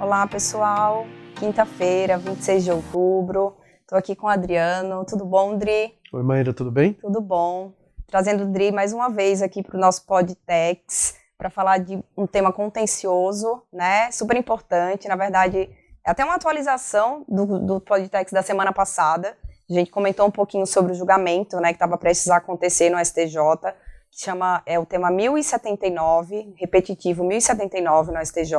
Olá, pessoal. Quinta-feira, 26 de outubro. Estou aqui com o Adriano. Tudo bom, Dri? Oi, Maíra, tudo bem? Tudo bom. Trazendo o Dri mais uma vez aqui para o nosso Podtex para falar de um tema contencioso, né? Super importante. Na verdade, é até uma atualização do Podtex da semana passada. A gente comentou um pouquinho sobre o julgamento, né, que estava prestes a acontecer no STJ, que é o tema 1079, repetitivo 1079 no STJ,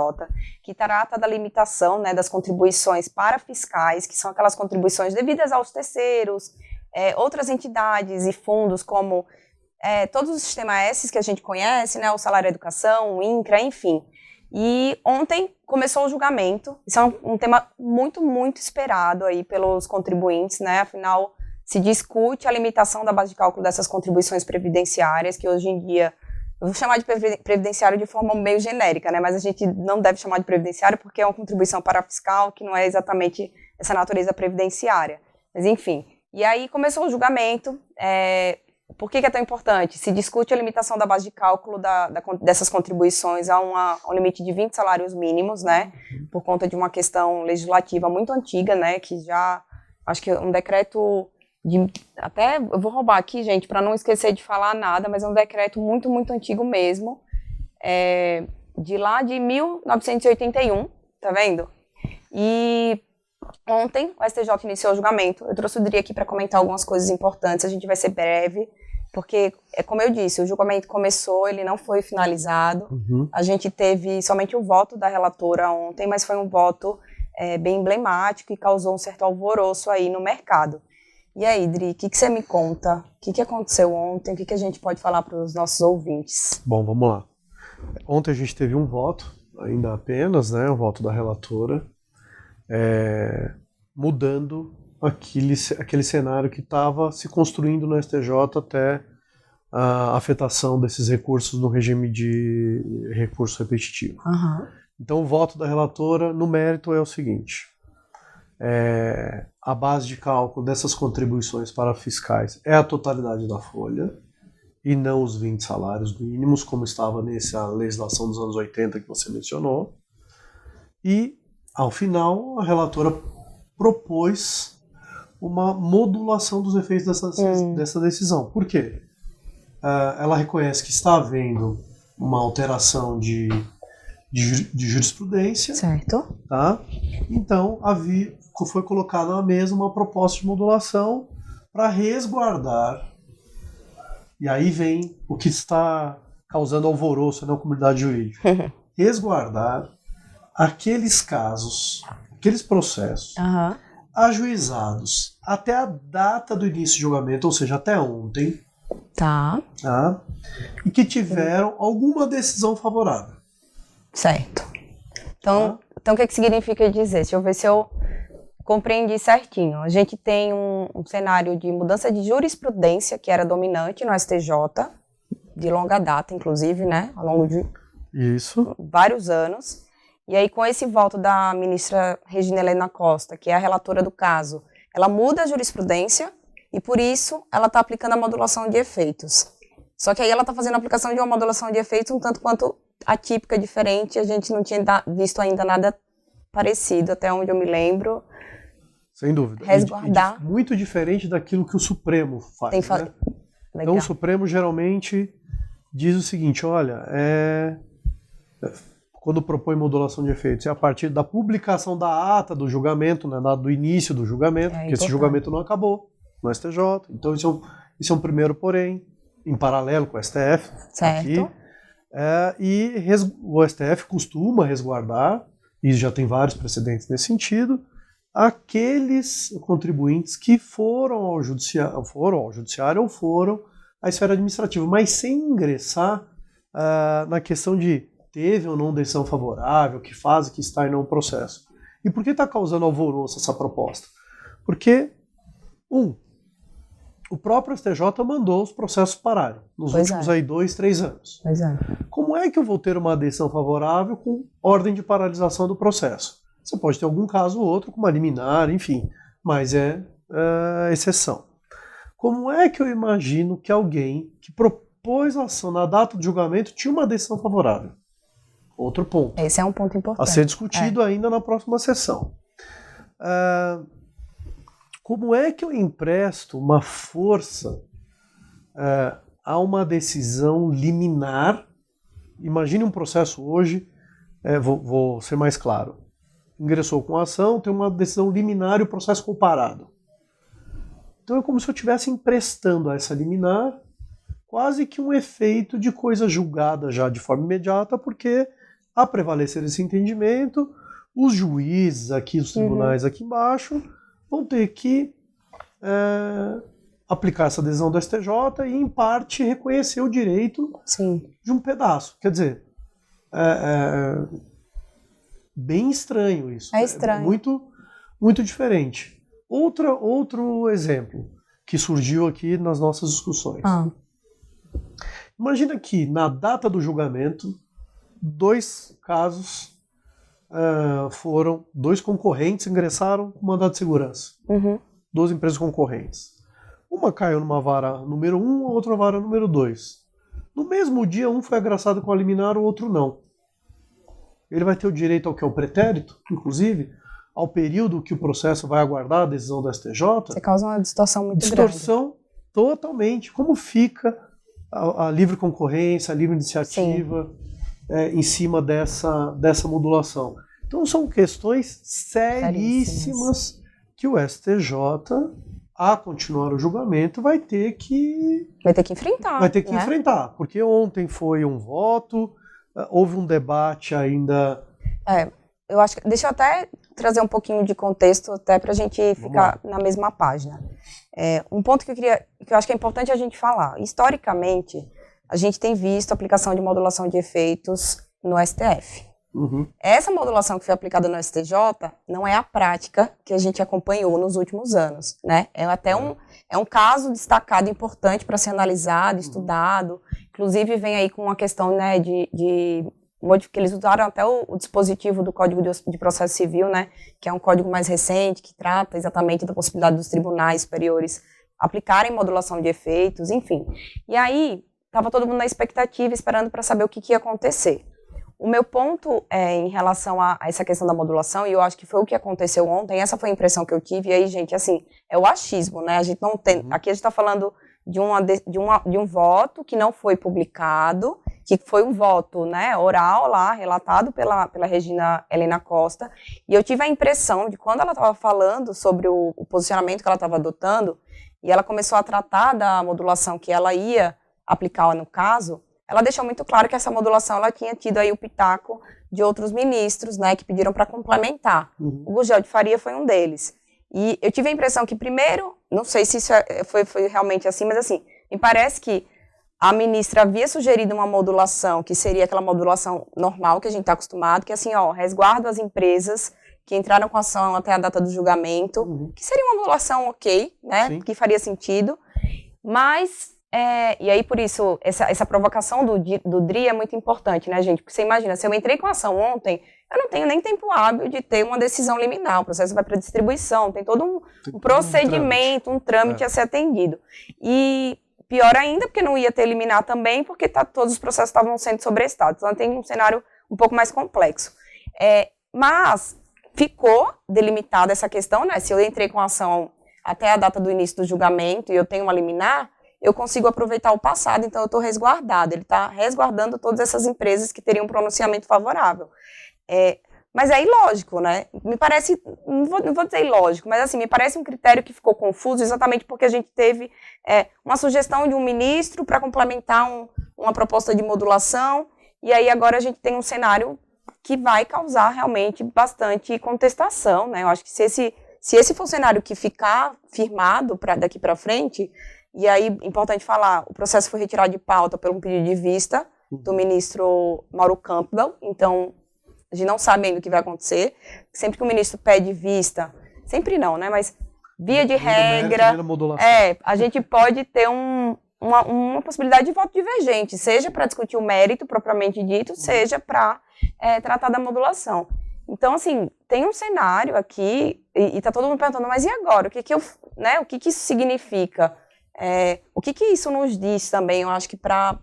que trata da limitação, né, das contribuições para fiscais, que são aquelas contribuições devidas aos terceiros, outras entidades e fundos, como todos os sistemas S que a gente conhece, né, o Salário Educação, o INCRA, enfim. E ontem começou o julgamento. Isso é um tema muito, muito esperado aí pelos contribuintes, né? Afinal, se discute a limitação da base de cálculo dessas contribuições previdenciárias, que hoje em dia, eu vou chamar de previdenciário de forma meio genérica, né? Mas a gente não deve chamar de previdenciário porque é uma contribuição para fiscal que não é exatamente essa natureza previdenciária. Mas enfim, e aí começou o julgamento. Por que é tão importante? Se discute a limitação da base de cálculo dessas contribuições a um limite de 20 salários mínimos, né? Por conta de uma questão legislativa muito antiga, né? Que já, acho que um decreto até, eu vou roubar aqui, gente, para não esquecer de falar nada, mas é um decreto muito, muito antigo mesmo, de lá de 1981, tá vendo? E ontem o STJ iniciou o julgamento. Eu trouxe o Dri aqui para comentar algumas coisas importantes. A gente vai ser breve, porque, como eu disse, o julgamento começou, ele não foi finalizado. A gente teve somente o voto da relatora ontem, mas foi um voto bem emblemático e causou um certo alvoroço aí no mercado. E aí, Dri, o que você me conta? O que aconteceu ontem? O que a gente pode falar para os nossos ouvintes? Bom, vamos lá. Ontem a gente teve um voto, ainda apenas, né, o voto da relatora, mudando aquele cenário que estava se construindo no STJ até a afetação desses recursos no regime de recurso repetitivo. Então o voto da relatora, no mérito, é o seguinte: a base de cálculo dessas contribuições para fiscais é a totalidade da folha e não os 20 salários mínimos, como estava nessa legislação dos anos 80 que você mencionou. E, ao final, a relatora propôs uma modulação dos efeitos dessa decisão. Por quê? Ela reconhece que está havendo uma alteração de jurisprudência. Certo. Tá? Então, foi colocada na mesa uma proposta de modulação para resguardar. E aí vem o que está causando alvoroço na comunidade jurídica. Resguardar aqueles casos, aqueles processos ajuizados até a data do início do julgamento, ou seja, até ontem, tá? E que tiveram alguma decisão favorável. Certo. Então o que significa dizer? Deixa eu ver se eu compreendi certinho. A gente tem um cenário de mudança de jurisprudência que era dominante no STJ, de longa data, inclusive, né? Ao longo de vários anos. E aí, com esse voto da ministra Regina Helena Costa, que é a relatora do caso, ela muda a jurisprudência e, por isso, ela está aplicando a modulação de efeitos. Só que aí ela está fazendo a aplicação de uma modulação de efeitos um tanto quanto atípica, diferente. A gente não tinha visto ainda nada parecido, até onde eu me lembro. Sem dúvida. Resguardar. Muito diferente daquilo que o Supremo faz. Né? Então, o Supremo geralmente diz o seguinte: olha, quando propõe modulação de efeitos, é a partir da publicação da ata do julgamento, né, do início do julgamento, porque esse julgamento não acabou no STJ. Então, isso é um primeiro porém, em paralelo com o STF. Certo. Aqui. E o STF costuma resguardar, e já tem vários precedentes nesse sentido, aqueles contribuintes que foram ao judiciário ou foram à esfera administrativa, mas sem ingressar na questão de teve ou não decisão favorável, que fase que está e não o processo. E por que está causando alvoroço essa proposta? Porque, o próprio STJ mandou os processos pararem nos últimos 2, 3 anos. Como é que eu vou ter uma decisão favorável com ordem de paralisação do processo? Você pode ter algum caso ou outro, com uma liminar, enfim, mas é exceção. Como é que eu imagino que alguém que propôs a ação na data do julgamento tinha uma decisão favorável? Outro ponto. Esse é um ponto importante. A ser discutido ainda na próxima sessão. Como é que eu empresto uma força a uma decisão liminar? Imagine um processo hoje, vou ser mais claro. Ingressou com a ação, tem uma decisão liminar e o processo comparado. Então é como se eu estivesse emprestando a essa liminar quase que um efeito de coisa julgada já de forma imediata, porque a prevalecer esse entendimento, os juízes aqui, os tribunais aqui embaixo, vão ter que aplicar essa decisão do STJ e, em parte, reconhecer o direito de um pedaço. Quer dizer, bem estranho isso. É estranho. Muito, muito diferente. Outro exemplo que surgiu aqui nas nossas discussões. Imagina que, na data do julgamento, 2 casos foram, 2 concorrentes ingressaram com mandado de segurança. 2 empresas concorrentes. Uma caiu numa vara número 1, a outra vara número 2. No mesmo dia, um foi agraciado com a liminar, o outro não. Ele vai ter o direito ao que é o pretérito, inclusive, ao período que o processo vai aguardar a decisão do STJ. Você causa uma distorção muito grande. Distorção totalmente. Como fica a livre concorrência, a livre iniciativa em cima dessa modulação? Então são questões seríssimas que o STJ, a continuar o julgamento, vai ter que enfrentar. Vai ter que enfrentar, porque ontem foi um voto, houve um debate ainda... Eu acho que, deixa eu até trazer um pouquinho de contexto, até para a gente ficar na mesma página. Um ponto que eu acho que é importante a gente falar. Historicamente, a gente tem visto a aplicação de modulação de efeitos no STF. Essa modulação que foi aplicada no STJ não é a prática que a gente acompanhou nos últimos anos, né? É um caso destacado, importante para ser analisado, estudado. Inclusive vem aí com uma questão, né, que eles usaram até o dispositivo do Código de Processo Civil, né, que é um código mais recente, que trata exatamente da possibilidade dos tribunais superiores aplicarem modulação de efeitos, enfim. E aí, estava todo mundo na expectativa, esperando para saber o que ia acontecer. O meu ponto em relação a essa questão da modulação, e eu acho que foi o que aconteceu ontem, essa foi a impressão que eu tive, e aí, gente, assim, é o achismo, né, a gente não tem, aqui a gente está falando de um voto que não foi publicado, que foi um voto, né, oral lá, relatado pela Regina Helena Costa, e eu tive a impressão de quando ela estava falando sobre o posicionamento que ela estava adotando, e ela começou a tratar da modulação que ela ia aplicar no caso, ela deixou muito claro que essa modulação ela tinha tido aí o pitaco de outros ministros, né, que pediram para complementar. O Gurgel de Faria foi um deles. E eu tive a impressão que, primeiro, não sei se isso foi realmente assim, mas assim, me parece que a ministra havia sugerido uma modulação, que seria aquela modulação normal que a gente está acostumado, que é assim, resguardo as empresas que entraram com ação até a data do julgamento, que seria uma modulação ok, né, que faria sentido, mas, e aí por isso, essa provocação do DRI é muito importante, né, gente, porque você imagina, se eu entrei com ação ontem, eu não tenho nem tempo hábil de ter uma decisão liminar, o processo vai para distribuição, tem todo um procedimento, um trâmite a ser atendido, e pior ainda, porque não ia ter liminar também, porque todos os processos estavam sendo sobrestados. Então, tem um cenário um pouco mais complexo. Mas ficou delimitada essa questão, né? Se eu entrei com a ação até a data do início do julgamento e eu tenho uma liminar, eu consigo aproveitar o passado, então eu estou resguardado. Ele está resguardando todas essas empresas que teriam um pronunciamento favorável. Mas é ilógico, né? Me parece, não vou dizer ilógico, mas assim, me parece um critério que ficou confuso exatamente porque a gente teve uma sugestão de um ministro para complementar uma proposta de modulação, e aí agora a gente tem um cenário que vai causar realmente bastante contestação, né? Eu acho que se esse for o cenário que ficar firmado daqui para frente, e aí, importante falar, o processo foi retirado de pauta por um pedido de vista do ministro Mauro Campbell, então a gente não sabe ainda o que vai acontecer. Sempre que o ministro pede vista, sempre não, né? Mas via de regra, a gente pode ter uma possibilidade de voto divergente, seja para discutir o mérito propriamente dito, seja para tratar da modulação. Então, assim, tem um cenário aqui, e está todo mundo perguntando, mas e agora? O que isso significa? O que isso nos diz também, eu acho que para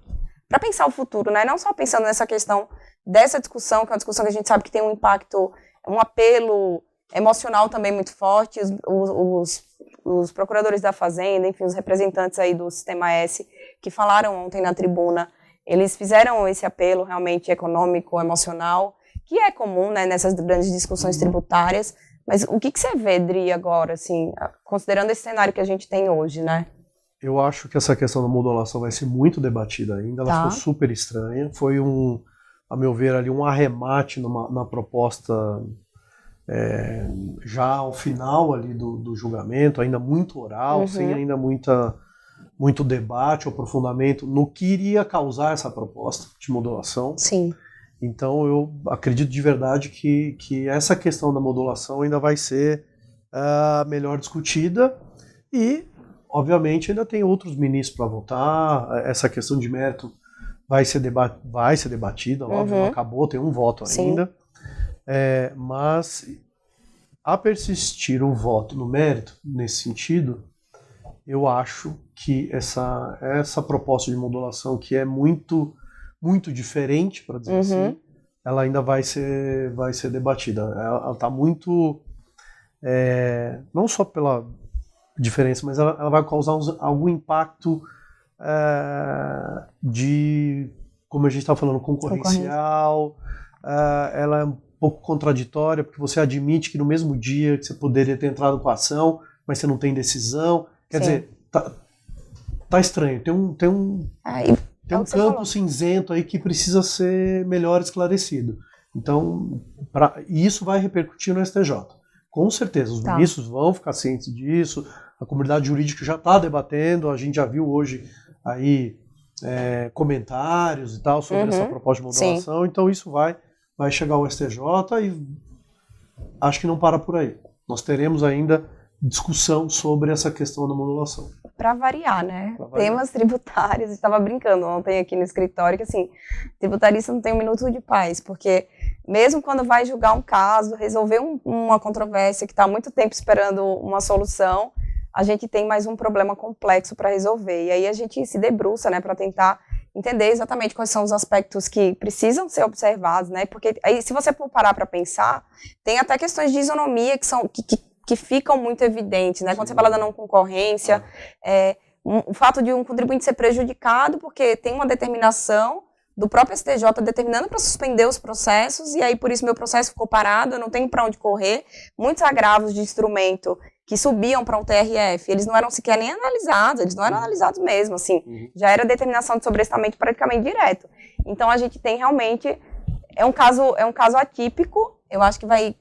para pensar o futuro, né? Não só pensando nessa questão dessa discussão, que é uma discussão que a gente sabe que tem um impacto, um apelo emocional também muito forte. Os procuradores da Fazenda, enfim, os representantes aí do Sistema S, que falaram ontem na tribuna, eles fizeram esse apelo realmente econômico, emocional, que é comum, né, nessas grandes discussões tributárias. Mas o que você vê, Dri, agora, assim, considerando esse cenário que a gente tem hoje, né? Eu acho que essa questão da modulação vai ser muito debatida ainda, ela ficou super estranha, foi a meu ver, ali um arremate na proposta já ao final ali do julgamento, ainda muito oral, sem ainda muito debate, aprofundamento no que iria causar essa proposta de modulação. Sim. Então eu acredito de verdade que essa questão da modulação ainda vai ser melhor discutida e, obviamente, ainda tem outros ministros para votar, essa questão de mérito vai ser debatida, óbvio, não acabou, tem um voto ainda. Mas a persistir o voto no mérito, nesse sentido, eu acho que essa proposta de modulação, que é muito diferente, para dizer assim, ela ainda vai ser debatida. Ela está muito, não só pela diferença, mas ela vai causar algum impacto como a gente está falando, concorrencial. Ela é um pouco contraditória, porque você admite que no mesmo dia que você poderia ter entrado com a ação, mas você não tem decisão. Quer dizer, tá estranho. Tem um campo cinzento aí que precisa ser melhor esclarecido. Então, isso vai repercutir no STJ. Com certeza, os ministros vão ficar cientes disso, a comunidade jurídica já está debatendo, a gente já viu hoje aí comentários e tal sobre essa proposta de modulação, então isso vai chegar ao STJ e acho que não para por aí. Nós teremos ainda discussão sobre essa questão da modulação. Para variar, né? Temas tributários, eu estava brincando ontem aqui no escritório, que assim, tributarista não tem um minuto de paz, porque mesmo quando vai julgar um caso, resolver uma controvérsia que está há muito tempo esperando uma solução, a gente tem mais um problema complexo para resolver. E aí a gente se debruça, né, para tentar entender exatamente quais são os aspectos que precisam ser observados, né? Porque aí, se você for parar para pensar, tem até questões de isonomia que ficam muito evidentes, né? Quando você fala da não concorrência, o fato de um contribuinte ser prejudicado porque tem uma determinação do próprio STJ determinando para suspender os processos, e aí por isso meu processo ficou parado, eu não tenho para onde correr. Muitos agravos de instrumento que subiam para um TRF, eles não eram sequer nem analisados, eles não eram analisados mesmo, assim, já era determinação de sobrestamento praticamente direto. Então a gente tem realmente, é um caso atípico, eu acho que vai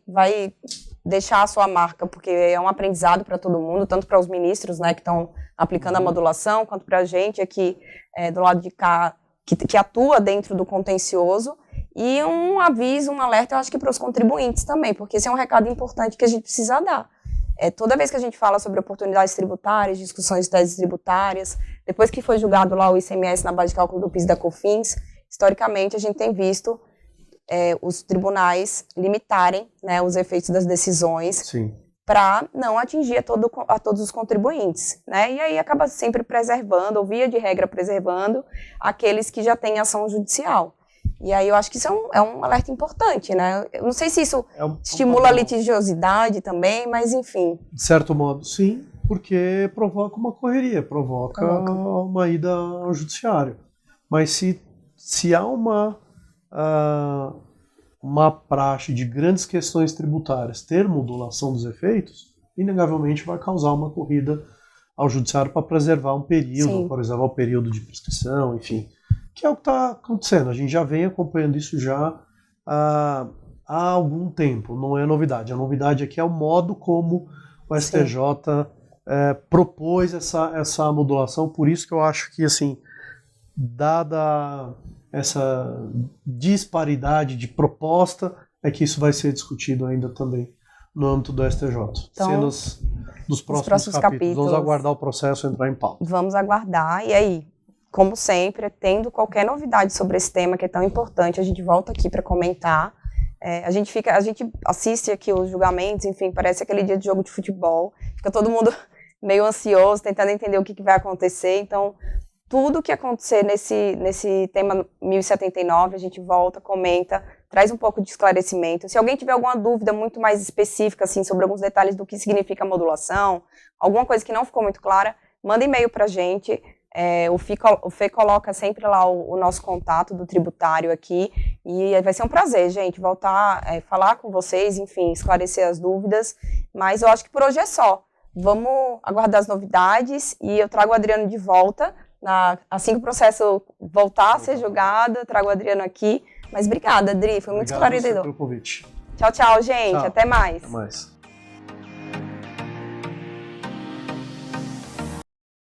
deixar a sua marca, porque é um aprendizado para todo mundo, tanto para os ministros, né, que estão aplicando a modulação, quanto para a gente aqui do lado de cá, que atua dentro do contencioso, e um aviso, um alerta, eu acho que para os contribuintes também, porque esse é um recado importante que a gente precisa dar. Toda vez que a gente fala sobre oportunidades tributárias, discussões de teses tributárias, depois que foi julgado lá o ICMS na base de cálculo do PIS e da COFINS, historicamente a gente tem visto os tribunais limitarem, né, os efeitos das decisões para não atingir a todos os contribuintes, né? E aí acaba sempre preservando, ou via de regra preservando, aqueles que já têm ação judicial. E aí eu acho que isso é um alerta importante, né? Eu não sei se isso estimula a litigiosidade também, mas enfim. De certo modo, sim, porque provoca uma correria, provoca uma ida ao judiciário. Mas se há uma praxe de grandes questões tributárias ter modulação dos efeitos, inegavelmente vai causar uma corrida ao judiciário para preservar um período, por exemplo, o período de prescrição, enfim, que é o que está acontecendo. A gente já vem acompanhando isso já há algum tempo, não é novidade. A novidade aqui é o modo como o STJ propôs essa modulação, por isso que eu acho que, assim, dada essa disparidade de proposta, é que isso vai ser discutido ainda também no âmbito do STJ. Então, cenas dos próximos capítulos. Vamos aguardar o processo entrar em pauta. Vamos aguardar. E aí, como sempre, tendo qualquer novidade sobre esse tema que é tão importante, a gente volta aqui para comentar. A gente assiste aqui os julgamentos, enfim, parece aquele dia de jogo de futebol. Fica todo mundo meio ansioso, tentando entender o que vai acontecer. Então, tudo que acontecer nesse tema 1079, a gente volta, comenta, traz um pouco de esclarecimento. Se alguém tiver alguma dúvida muito mais específica, assim, sobre alguns detalhes do que significa modulação, alguma coisa que não ficou muito clara, manda e-mail para a gente. O Fê coloca sempre lá o nosso contato do tributário aqui, e vai ser um prazer, gente, voltar a falar com vocês, enfim, esclarecer as dúvidas, mas eu acho que por hoje é só. Vamos aguardar as novidades e eu trago o Adriano de volta, assim que o processo voltar a ser julgado, eu trago o Adriano aqui, mas obrigada, Adri, foi muito esclarecedor. Obrigado pelo convite. Tchau, tchau, gente, Tchau. até mais. Até mais.